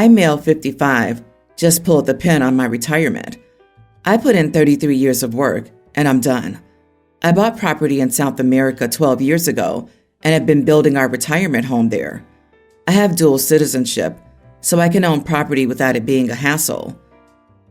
I, male 55, just pulled the pin on my retirement. I put in 33 years of work, and I'm done. I bought property in South America 12 years ago and have been building our retirement home there. I have dual citizenship, so I can own property without it being a hassle.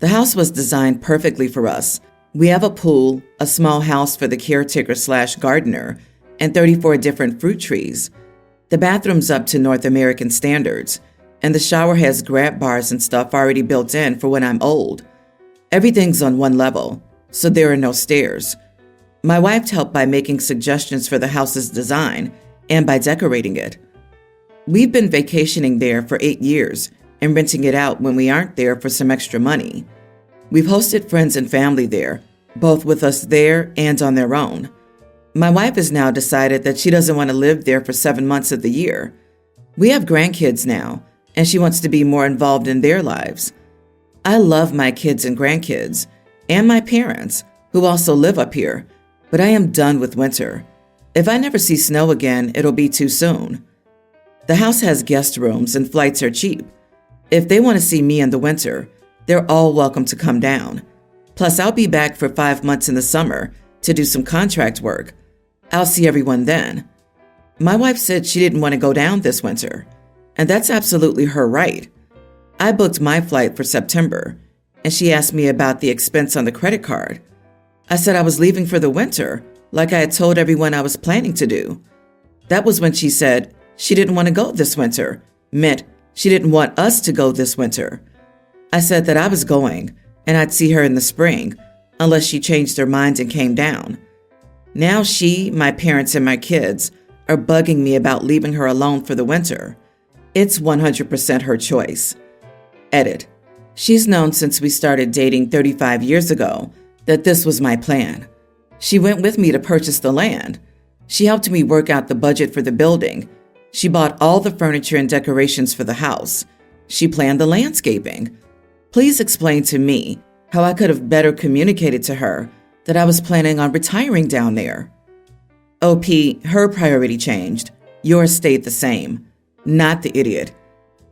The house was designed perfectly for us. We have a pool, a small house for the caretaker/gardener, and 34 different fruit trees. The bathroom's up to North American standards, and the shower has grab bars and stuff already built in for when I'm old. Everything's on one level, so there are no stairs. My wife helped by making suggestions for the house's design and by decorating it. We've been vacationing there for 8 years and renting it out when we aren't there for some extra money. We've hosted friends and family there, both with us there and on their own. My wife has now decided that she doesn't want to live there for 7 months of the year. We have grandkids now, and she wants to be more involved in their lives. I love my kids and grandkids, and my parents, who also live up here, but I am done with winter. If I never see snow again, it'll be too soon. The house has guest rooms and flights are cheap. If they want to see me in the winter, they're all welcome to come down. Plus, I'll be back for 5 months in the summer to do some contract work. I'll see everyone then. My wife said she didn't want to go down this winter, and that's absolutely her right. I booked my flight for September, and she asked me about the expense on the credit card. I said I was leaving for the winter, like I had told everyone I was planning to do. That was when she said she didn't want to go this winter, meant she didn't want us to go this winter. I said that I was going, and I'd see her in the spring, unless she changed her mind and came down. Now she, my parents, and my kids are bugging me about leaving her alone for the winter. It's 100% her choice. Edit. She's known since we started dating 35 years ago that this was my plan. She went with me to purchase the land. She helped me work out the budget for the building. She bought all the furniture and decorations for the house. She planned the landscaping. Please explain to me how I could have better communicated to her that I was planning on retiring down there. OP, her priority changed. Yours stayed the same. Not the idiot.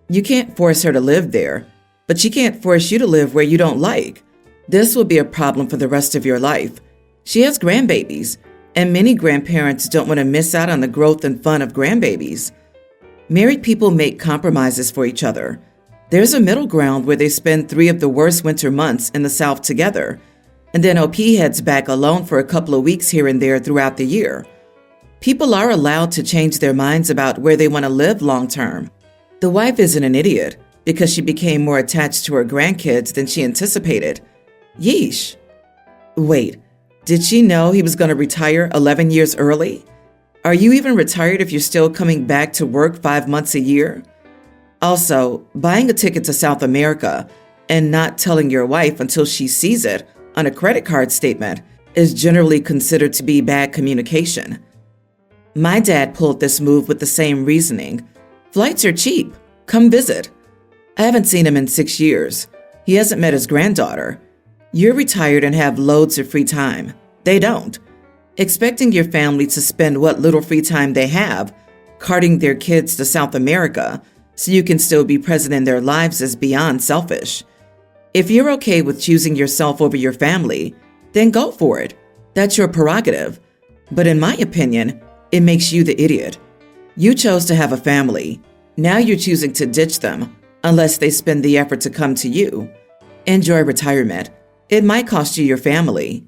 You can't force her to live there, but she can't force you to live where you don't like. This will be a problem for the rest of your life. She has grandbabies, and many grandparents don't want to miss out on the growth and fun of grandbabies. Married people make compromises for each other. There's a middle ground where they spend 3 of the worst winter months in the South together, and then OP heads back alone for a couple of weeks here and there throughout the year. People are allowed to change their minds about where they want to live long term. The wife isn't an idiot because she became more attached to her grandkids than she anticipated. Yeesh. Wait, did she know he was going to retire 11 years early? Are you even retired if you're still coming back to work 5 months a year? Also, buying a ticket to South America and not telling your wife until she sees it on a credit card statement is generally considered to be bad communication. My dad pulled this move with the same reasoning. Flights are cheap. Come visit. I haven't seen him in 6 years. He hasn't met his granddaughter. You're retired and have loads of free time. They don't. Expecting your family to spend what little free time they have carting their kids to South America so you can still be present in their lives is beyond selfish. If you're okay with choosing yourself over your family, then go for it. That's your prerogative. But in my opinion, it makes you the idiot. You chose to have a family. Now you're choosing to ditch them unless they spend the effort to come to you. Enjoy retirement. It might cost you your family.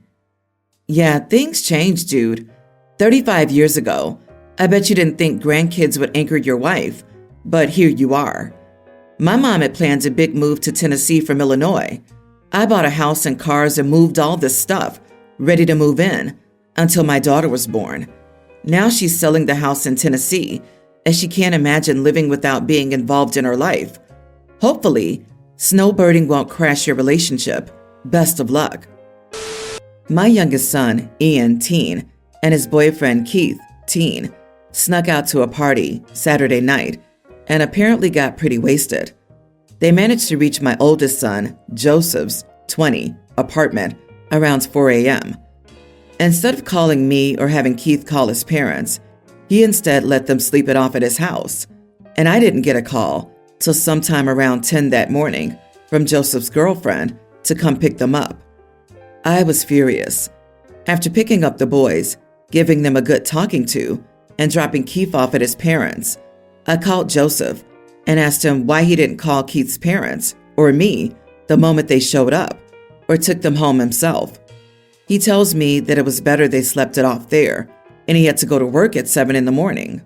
Yeah, things changed, dude. 35 years ago, I bet you didn't think grandkids would anchor your wife, but here you are. My mom had planned a big move to Tennessee from Illinois. I bought a house and cars and moved all this stuff, ready to move in, until my daughter was born. Now she's selling the house in Tennessee, as she can't imagine living without being involved in her life. Hopefully, snowbirding won't crash your relationship. Best of luck. My youngest son, Ian, teen, and his boyfriend, Keith, teen, snuck out to a party Saturday night and apparently got pretty wasted. They managed to reach my oldest son, Joseph's, 20, apartment around 4 a.m. Instead of calling me or having Keith call his parents, he instead let them sleep it off at his house. And I didn't get a call, till sometime around 10 that morning from Joseph's girlfriend to come pick them up. I was furious. After picking up the boys, giving them a good talking to, and dropping Keith off at his parents', I called Joseph and asked him why he didn't call Keith's parents, or me, the moment they showed up, or took them home himself. He tells me that it was better they slept it off there, and he had to go to work at 7 in the morning.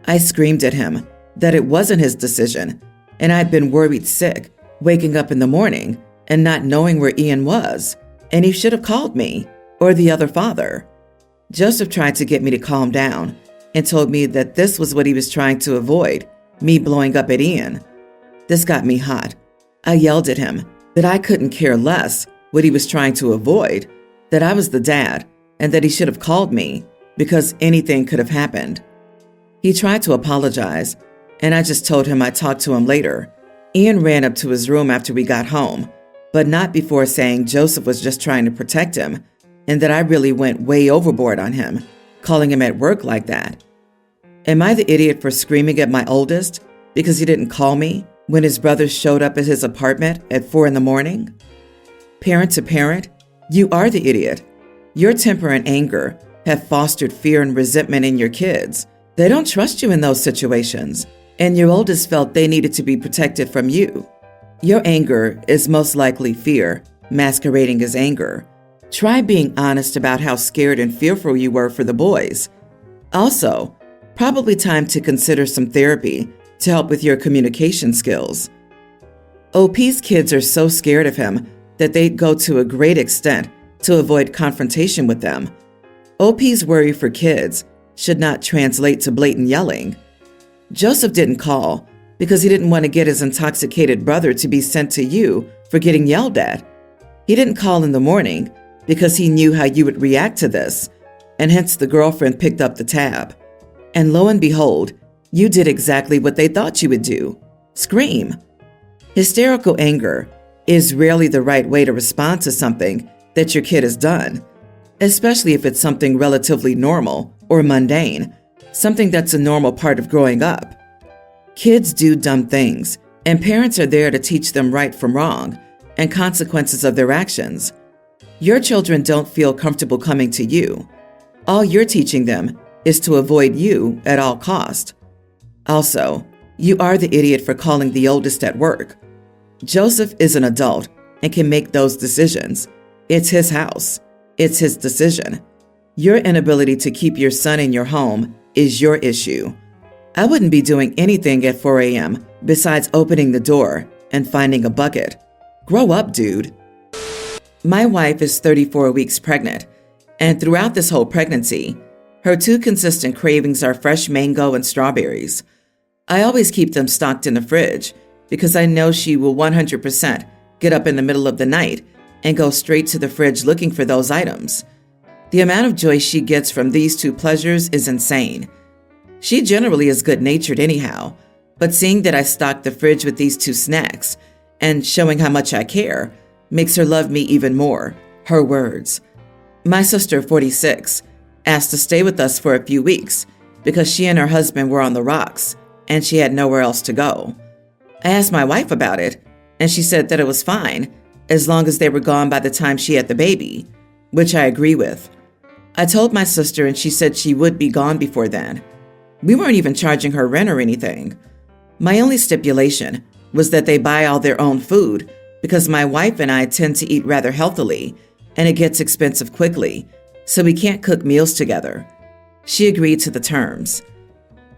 I screamed at him that it wasn't his decision, and I'd been worried sick, waking up in the morning and not knowing where Ian was, and he should have called me, or the other father. Joseph tried to get me to calm down and told me that this was what he was trying to avoid, me blowing up at Ian. This got me hot. I yelled at him that I couldn't care less what he was trying to avoid, that I was the dad, and that he should have called me because anything could have happened. He tried to apologize, and I just told him I'd talk to him later. Ian ran up to his room after we got home, but not before saying Joseph was just trying to protect him and that I really went way overboard on him, calling him at work like that. Am I the idiot for screaming at my oldest because he didn't call me when his brothers showed up at his apartment at 4 in the morning? Parent to parent, you are the idiot. Your temper and anger have fostered fear and resentment in your kids. They don't trust you in those situations, and your oldest felt they needed to be protected from you. Your anger is most likely fear, masquerading as anger. Try being honest about how scared and fearful you were for the boys. Also, probably time to consider some therapy to help with your communication skills. OP's kids are so scared of him that they'd go to a great extent to avoid confrontation with them. OP's worry for kids should not translate to blatant yelling. Joseph didn't call because he didn't want to get his intoxicated brother to be sent to you for getting yelled at. He didn't call in the morning because he knew how you would react to this, and hence the girlfriend picked up the tab. And lo and behold, you did exactly what they thought you would do: scream. Hysterical anger is rarely the right way to respond to something that your kid has done, especially if it's something relatively normal or mundane, something that's a normal part of growing up. Kids do dumb things, and parents are there to teach them right from wrong and consequences of their actions. Your children don't feel comfortable coming to you. All you're teaching them is to avoid you at all cost. Also, you are the idiot for calling the oldest at work. Joseph is an adult and can make those decisions. It's his house. It's his decision. Your inability to keep your son in your home is your issue. I wouldn't be doing anything at 4 a.m. besides opening the door and finding a bucket. Grow up, dude. My wife is 34 weeks pregnant, and throughout this whole pregnancy, her two consistent cravings are fresh mango and strawberries. I always keep them stocked in the fridge because I know she will 100% get up in the middle of the night and go straight to the fridge looking for those items. The amount of joy she gets from these two pleasures is insane. She generally is good-natured anyhow, but seeing that I stock the fridge with these two snacks and showing how much I care makes her love me even more. Her words. My sister, 46, asked to stay with us for a few weeks because she and her husband were on the rocks and she had nowhere else to go. I asked my wife about it, and she said that it was fine as long as they were gone by the time she had the baby, which I agree with. I told my sister, and she said she would be gone before then. We weren't even charging her rent or anything. My only stipulation was that they buy all their own food because my wife and I tend to eat rather healthily, and it gets expensive quickly, so we can't cook meals together. She agreed to the terms.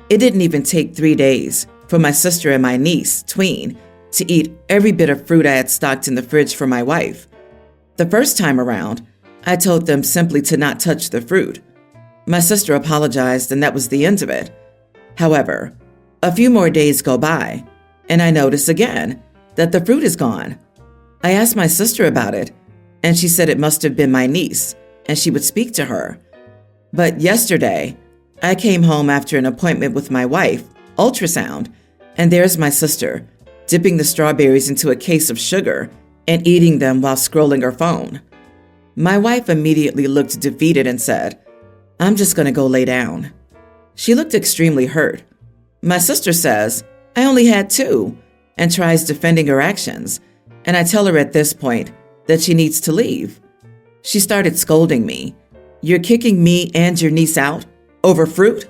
It didn't even take 3 days for my sister and my niece, tween, to eat every bit of fruit I had stocked in the fridge for my wife. The first time around, I told them simply to not touch the fruit. My sister apologized, and that was the end of it. However, a few more days go by, and I notice again that the fruit is gone. I asked my sister about it, and she said it must have been my niece, and she would speak to her. But yesterday, I came home after an appointment with my wife, ultrasound, and there's my sister, dipping the strawberries into a case of sugar and eating them while scrolling her phone. My wife immediately looked defeated and said, "I'm just going to go lay down." She looked extremely hurt. My sister says, "I only had 2. and tries defending her actions, and I tell her at this point that she needs to leave. She started scolding me. "You're kicking me and your niece out? Over fruit?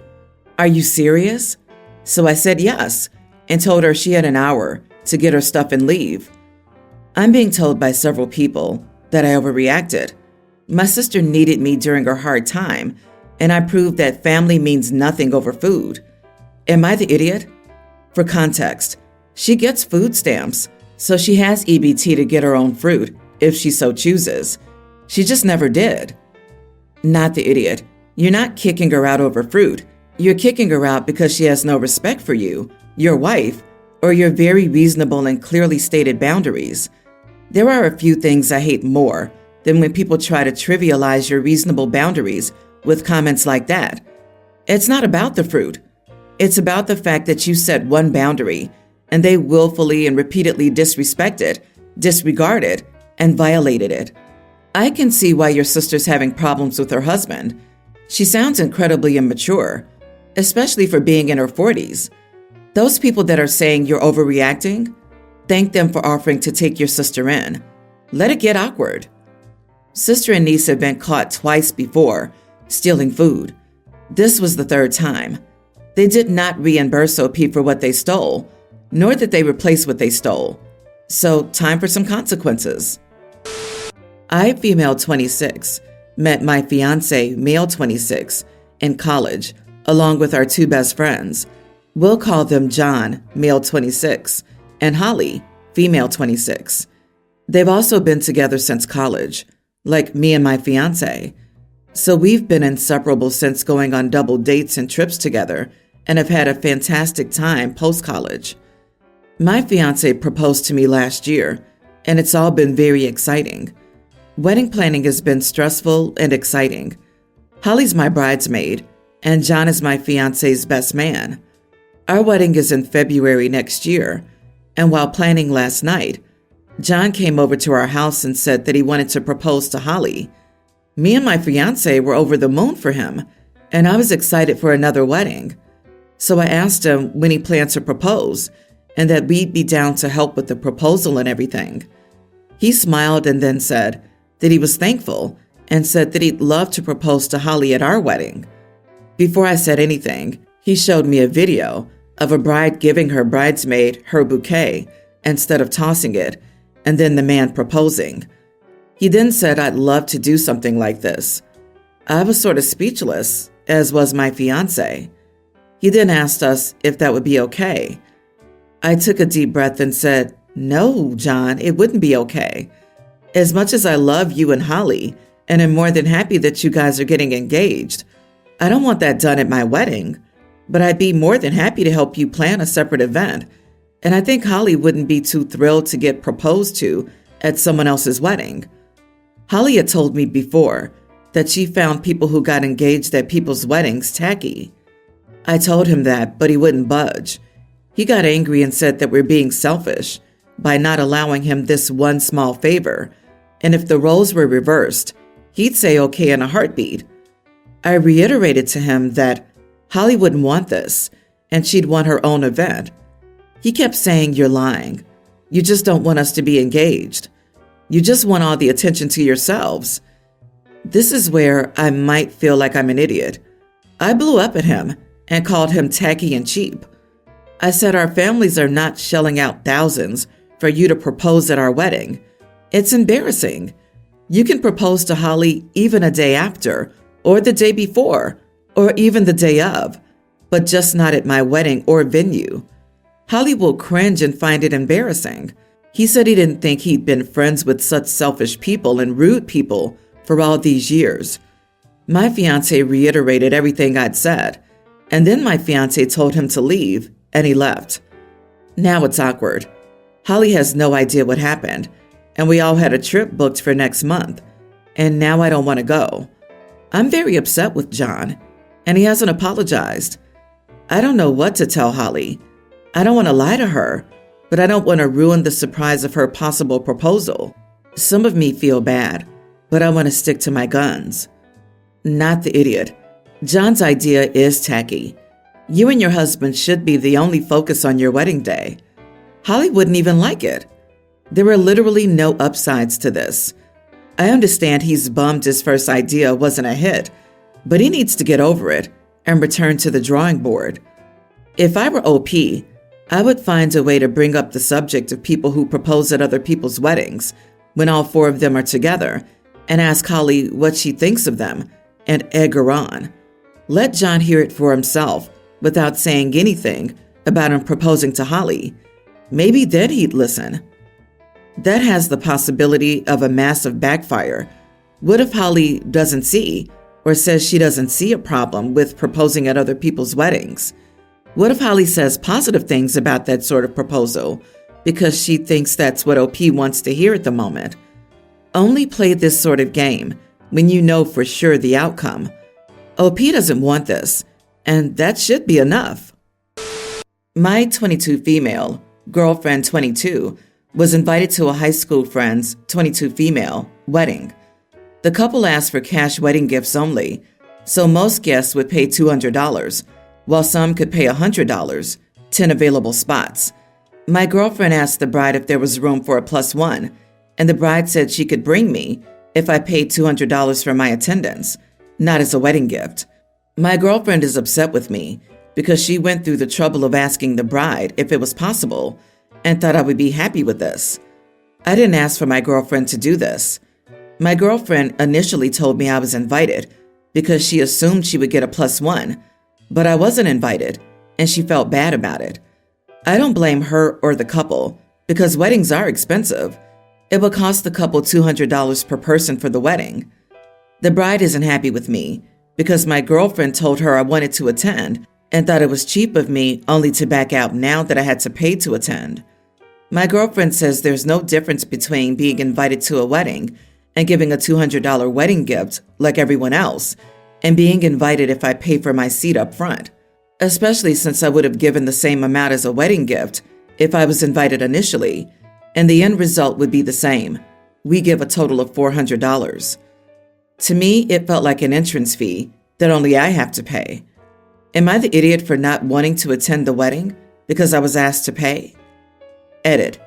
Are you serious?" So I said yes and told her she had an hour to get her stuff and leave. I'm being told by several people that I overreacted. My sister needed me during her hard time, and I proved that family means nothing over food. Am I the idiot? For context, she gets food stamps, so she has EBT to get her own fruit if she so chooses. She just never did. Not the idiot. You're not kicking her out over fruit. You're kicking her out because she has no respect for you, your wife, or your very reasonable and clearly stated boundaries. There are a few things I hate more than when people try to trivialize your reasonable boundaries with comments like that. It's not about the fruit. It's about the fact that you set one boundary and they willfully and repeatedly disrespected, disregarded, and violated it. I can see why your sister's having problems with her husband. She sounds incredibly immature, especially for being in her 40s. Those people that are saying you're overreacting, thank them for offering to take your sister in. Let it get awkward. Sister and niece have been caught twice before stealing food. This was the third time. They did not reimburse OP for what they stole, nor did they replace what they stole. So, time for some consequences. I, female 26, met my fiancé, male 26, in college, along with our two best friends. We'll call them John, male 26, and Holly, female 26. They've also been together since college, like me and my fiancé. So we've been inseparable since going on double dates and trips together and have had a fantastic time post-college. My fiancé proposed to me last year, and it's all been very exciting. Wedding planning has been stressful and exciting. Holly's my bridesmaid, and John is my fiancé's best man. Our wedding is in February next year, and while planning last night, John came over to our house and said that he wanted to propose to Holly. Me and my fiancé were over the moon for him, and I was excited for another wedding. So I asked him when he plans to propose, and that we'd be down to help with the proposal and everything. He smiled and then said that he was thankful and said that he'd love to propose to Holly at our wedding. Before I said anything, he showed me a video of a bride giving her bridesmaid her bouquet instead of tossing it, and then the man proposing. He then said I'd love to do something like this. I was sort of speechless, as was my fiancé. He then asked us if that would be okay. I took a deep breath and said, "No, John, it wouldn't be okay. As much as I love you and Holly, and am more than happy that you guys are getting engaged, I don't want that done at my wedding, but I'd be more than happy to help you plan a separate event, and I think Holly wouldn't be too thrilled to get proposed to at someone else's wedding." Holly had told me before that she found people who got engaged at people's weddings tacky. I told him that, but he wouldn't budge. He got angry and said that we're being selfish by not allowing him this one small favor, and if the roles were reversed, he'd say okay in a heartbeat. I reiterated to him that Holly wouldn't want this, and she'd want her own event. He kept saying, "You're lying. You just don't want us to be engaged. You just want all the attention to yourselves." This is where I might feel like I'm an idiot. I blew up at him and called him tacky and cheap. I said our families are not shelling out thousands for you to propose at our wedding. It's embarrassing. You can propose to Holly even a day after, or the day before, or even the day of, but just not at my wedding or venue. Holly will cringe and find it embarrassing. He said he didn't think he'd been friends with such selfish people and rude people for all these years. My fiancé reiterated everything I'd said, and then my fiancé told him to leave, and he left. Now it's awkward. Holly has no idea what happened, and we all had a trip booked for next month, and now I don't want to go. I'm very upset with John, and he hasn't apologized. I don't know what to tell Holly. I don't want to lie to her, but I don't want to ruin the surprise of her possible proposal. Some of me feel bad, but I want to stick to my guns. Not the idiot. John's idea is tacky. You and your husband should be the only focus on your wedding day. Holly wouldn't even like it. There were literally no upsides to this. I understand he's bummed his first idea wasn't a hit, but he needs to get over it and return to the drawing board. If I were OP, I would find a way to bring up the subject of people who propose at other people's weddings when all 4 of them are together and ask Holly what she thinks of them and egg her on. Let John hear it for himself without saying anything about him proposing to Holly. Maybe then he'd listen. That has the possibility of a massive backfire. What if Holly doesn't see or says she doesn't see a problem with proposing at other people's weddings? What if Holly says positive things about that sort of proposal because she thinks that's what OP wants to hear at the moment? Only play this sort of game when you know for sure the outcome. OP doesn't want this, and that should be enough. My 22 female, girlfriend 22, was invited to a high school friend's 22 female wedding. The couple asked for cash wedding gifts only, so most guests would pay $200, while some could pay $100, 10 available spots. My girlfriend asked the bride if there was room for a +1, and the bride said she could bring me if I paid $200 for my attendance, not as a wedding gift. My girlfriend is upset with me because she went through the trouble of asking the bride if it was possible and thought I would be happy with this. I didn't ask for my girlfriend to do this. My girlfriend initially told me I was invited because she assumed she would get a +1, but I wasn't invited, and she felt bad about it. I don't blame her or the couple because weddings are expensive. It would cost the couple $200 per person for the wedding. The bride isn't happy with me because my girlfriend told her I wanted to attend and thought it was cheap of me only to back out now that I had to pay to attend. My girlfriend says there's no difference between being invited to a wedding and giving a $200 wedding gift like everyone else and being invited if I pay for my seat up front, especially since I would have given the same amount as a wedding gift if I was invited initially, and the end result would be the same. We give a total of $400. To me, it felt like an entrance fee that only I have to pay. Am I the idiot for not wanting to attend the wedding because I was asked to pay? Edit.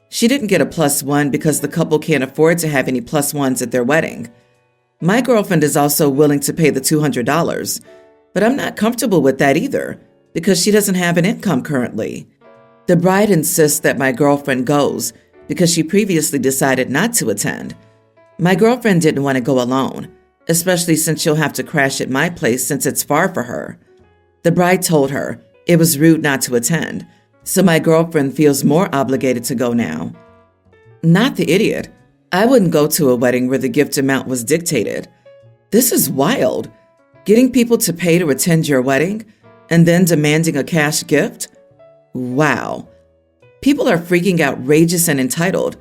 She didn't get a +1 because the couple can't afford to have any +1s at their wedding. My girlfriend is also willing to pay the $200, but I'm not comfortable with that either because she doesn't have an income currently. The bride insists that my girlfriend goes because she previously decided not to attend. My girlfriend didn't want to go alone, especially since she'll have to crash at my place since it's far for her. The bride told her it was rude not to attend, so my girlfriend feels more obligated to go now. Not the idiot. I wouldn't go to a wedding where the gift amount was dictated. This is wild. Getting people to pay to attend your wedding and then demanding a cash gift? Wow. People are freaking outrageous and entitled.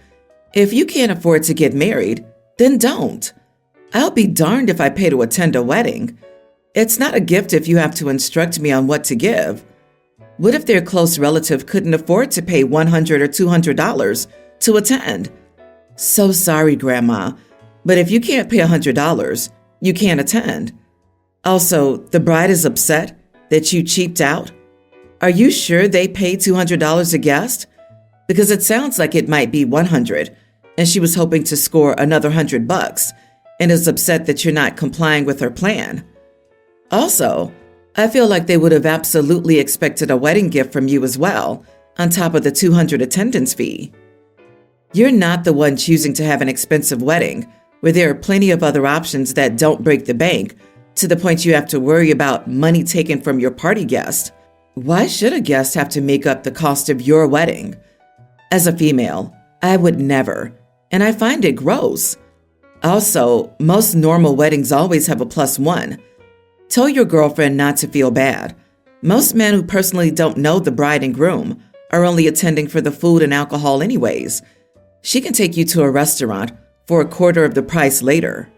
If you can't afford to get married, then don't. I'll be darned if I pay to attend a wedding. It's not a gift if you have to instruct me on what to give. What if their close relative couldn't afford to pay $100 or $200 to attend? So sorry, Grandma, but if you can't pay $100, you can't attend. Also, the bride is upset that you cheaped out. Are you sure they paid $200 a guest? Because it sounds like it might be $100, and she was hoping to score another $100 and is upset that you're not complying with her plan. Also, I feel like they would have absolutely expected a wedding gift from you as well, on top of the $200 attendance fee. You're not the one choosing to have an expensive wedding, where there are plenty of other options that don't break the bank, to the point you have to worry about money taken from your party guest. Why should a guest have to make up the cost of your wedding? As a female, I would never, and I find it gross. Also, most normal weddings always have a +1. Tell your girlfriend not to feel bad. Most men who personally don't know the bride and groom are only attending for the food and alcohol anyways. She can take you to a restaurant for a quarter of the price later.